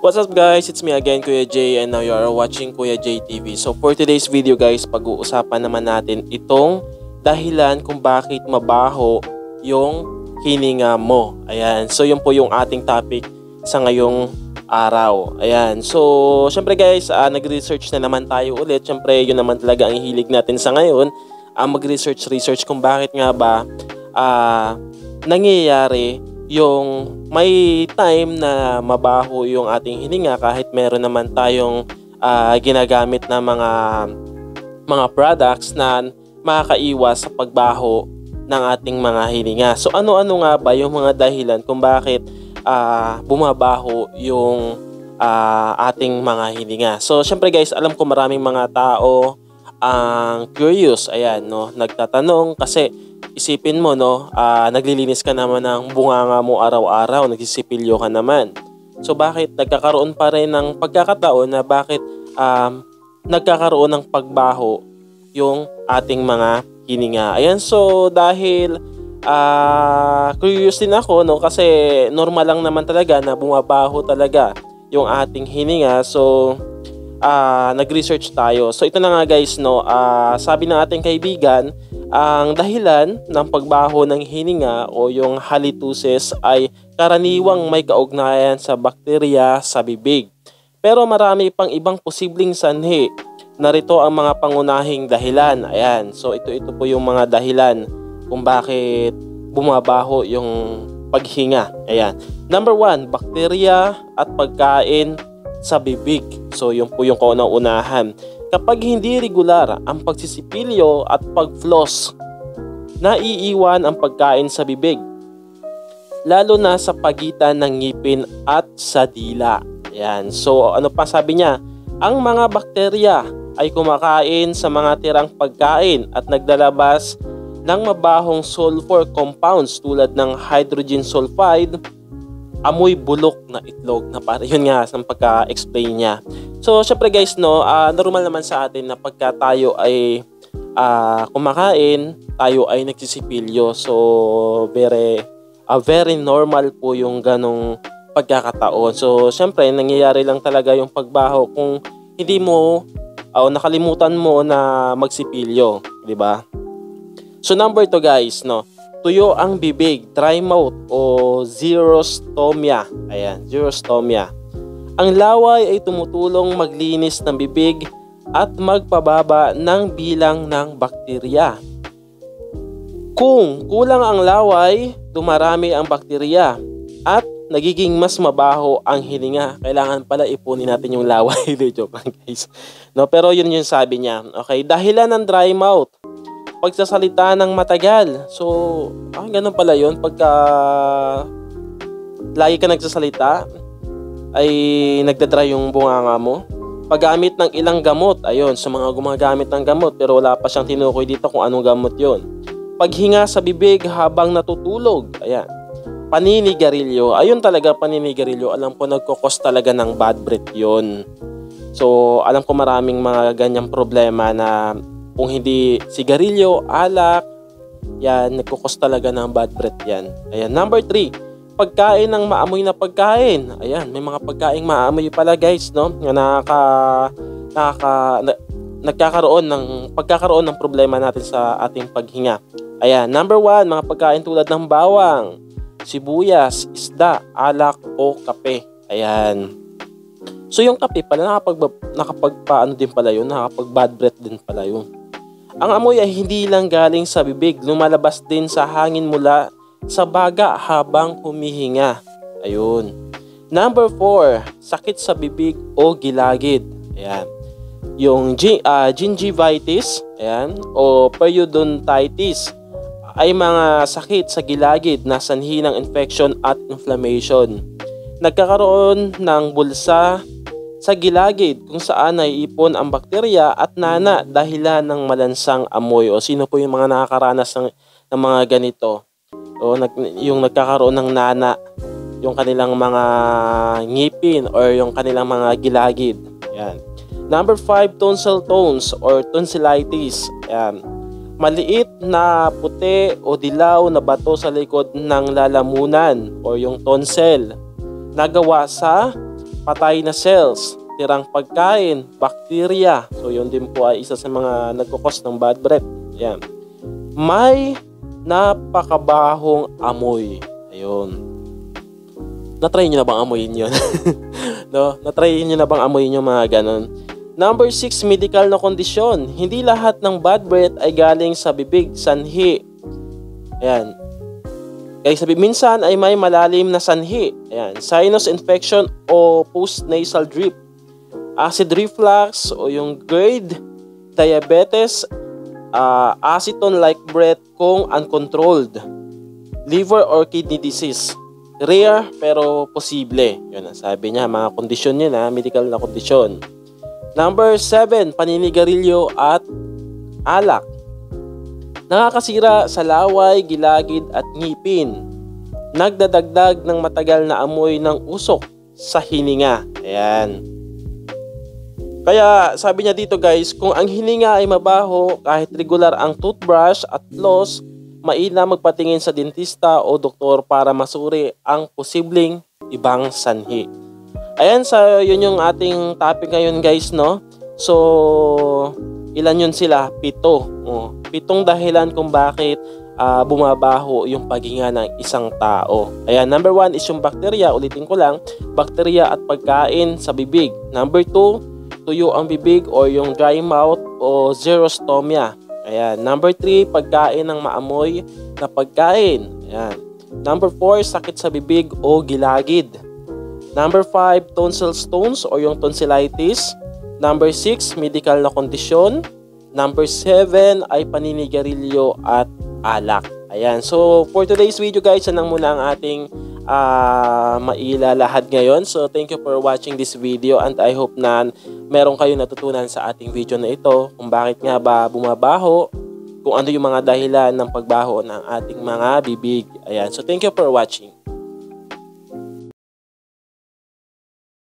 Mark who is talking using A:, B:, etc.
A: What's up guys, it's me again Kuya J, and now you are watching Kuya J TV. So for today's video guys, pag-uusapan naman natin itong dahilan kung bakit mabaho yung hininga mo. Ayan, so yun po yung ating topic sa ngayong araw. Ayan, so syempre guys, nag-research na naman tayo ulit. Syempre yun naman talaga ang hilig natin sa ngayon, mag-research kung bakit nga ba nangyayari yung may time na mabaho yung ating hininga kahit meron naman tayong ginagamit na mga products na makakaiwas sa pagbaho ng ating mga hininga. So ano-ano nga ba yung mga dahilan kung bakit bumabaho yung ating mga hininga? So syempre guys, alam ko maraming mga tao ang curious, ayan, no, nagtatanong kasi isipin mo, no, naglilinis ka naman ng bunganga mo araw-araw, nagsisipilyo ka naman. So bakit nagkakaroon pa rin ng pagkakataon na bakit nagkakaroon ng pagbaho yung ating mga hininga? Ayan, so dahil curious din ako, no, kasi normal lang naman talaga na bumabaho talaga yung ating hininga. So nag-research tayo. So ito na nga guys, no, sabi ng ating kaibigan, ang dahilan ng pagbaho ng hininga o yung halitosis ay karaniwang may kaugnayan sa bakterya sa bibig. Pero marami pang ibang posibleng sanhi. Narito ang mga pangunahing dahilan. Ayan, so ito po yung mga dahilan kung bakit bumabaho yung paghinga. Ayan. Number 1, bakterya at pagkain sa bibig. So yun po yung kauna-unahan. Kapag hindi regular ang pagsisipilyo at pag-floss, naiiwan ang pagkain sa bibig, lalo na sa pagitan ng ngipin at sa dila. Ayan. So ano pa sabi niya? Ang mga bakterya ay kumakain sa mga tirang pagkain at naglalabas ng mabahong sulfur compounds tulad ng hydrogen sulfide, amoy bulok na itlog, na para yun nga sa pagka-explain niya. So syempre guys, no, normal naman sa atin na pagka tayo ay kumakain, tayo ay nagsisipilyo. So very normal po yung ganong pagkakataon. So syempre nangyayari lang talaga yung pagbaho kung hindi mo nakalimutan mo na magsipilyo, di ba? So number 2 guys, no, tuyo ang bibig, dry mouth o xerostomia. Ayan, xerostomia. Ang laway ay tumutulong maglinis ng bibig at magpababa ng bilang ng bakterya. Kung kulang ang laway, dumarami ang bakterya at nagiging mas mabaho ang hininga. Kailangan pala ipunin natin yung laway. Joke lang guys. No, pero yun yung sabi niya. Okay, dahilan ng dry mouth, pagsasalita ng matagal. So, ganun pala yun. Pagka lagi ka nagsasalita, ay nagdadry yung bunganga mo. Paggamit ng ilang gamot, ayun, sa mga gumagamit ng gamot, pero wala pa siyang tinukoy dito kung anong gamot yon. Paghinga sa bibig habang natutulog, ayan. Paninigarilyo, ayun talaga, paninigarilyo. Alam ko nagkukos talaga ng bad breath yon. So, alam ko maraming mga ganyang problema na kung hindi sigarilyo, alak, yan, nagkukos talaga ng bad breath yan. Ayan, number 3, pagkain ng maamoy na pagkain. Ayan, may mga pagkaing maamoy pala guys, no, na pagkakaroon ng problema natin sa ating paghinga. Ayan, number 1, mga pagkain tulad ng bawang, sibuyas, isda, alak o kape. Ayan. So yung kape pala nakapagpaano din pala yun, nakapag bad breath din pala yun. Ang amoy ay hindi lang galing sa bibig, lumalabas din sa hangin mula sa baga habang humihinga. Ayun. Number 4, sakit sa bibig o gilagid. Ayan. Yung gingivitis, ayan, o periodontitis ay mga sakit sa gilagid na sanhi ng infection at inflammation. Nagkakaroon ng bulsa sa gilagid kung saan naiipon ang bakterya at nana dahilan ng malansang amoy. O sino po yung mga nakakaranas ng mga ganito? O yung nagkakaroon ng nana, yung kanilang mga ngipin or yung kanilang mga gilagid. Ayan. Number 5, tonsil tones or tonsillitis. Ayan. Maliit na puti o dilaw na bato sa likod ng lalamunan o yung tonsil. Nagawa sa patay na cells, tirang pagkain, bacteria. So yun din po ay isa sa mga nagkukos ng bad breath. Ayan. May napakabahong amoy. Ayun. Na-try nyo na bang amoyin yun? No? Na-try nyo na bang amoyin yung mga ganon? Number 6, medical na kondisyon. Hindi lahat ng bad breath ay galing sa bibig, sanhi. Ayan. Kaya sabi, minsan ay may malalim na sanhi. Ayan. Sinus infection o post-nasal drip. Acid reflux o yung GERD, diabetes, acetone-like breath kung uncontrolled. Liver or kidney disease. Rare pero posible. Yun ang sabi niya, mga kondisyon yun, medical na kondisyon. Number 7, paninigarilyo at alak. Nakakasira sa laway, gilagid at ngipin. Nagdadagdag ng matagal na amoy ng usok sa hininga. Ayan. Kaya sabi niya dito guys, kung ang hininga ay mabaho, kahit regular ang toothbrush at floss, mainam magpatingin sa dentista o doktor para masuri ang posibleng ibang sanhi. Ayan, yun yung ating topic ngayon guys, no? So, ilan yun sila? 7. 7 dahilan kung bakit bumabaho yung paghinga ng isang tao. Ayan, number 1 is yung bacteria. Ulitin ko lang, bacteria at pagkain sa bibig. Number 2, tuyo ang bibig or yung dry mouth o xerostomia. Ayan. Number 3, pagkain ng maamoy na pagkain. Ayan. Number 4, sakit sa bibig o gilagid. Number 5, tonsil stones o yung tonsillitis. Number 6, medical na kondisyon. Number 7 ay paninigarilyo at alak. Ayan. So, for today's video guys, yan lang muna ang ating mailalahad ngayon. So, thank you for watching this video and I hope na meron kayo natutunan sa ating video na ito kung bakit nga ba bumabaho, kung ano yung mga dahilan ng pagbaho ng ating mga bibig. Ayan. So, thank you for watching.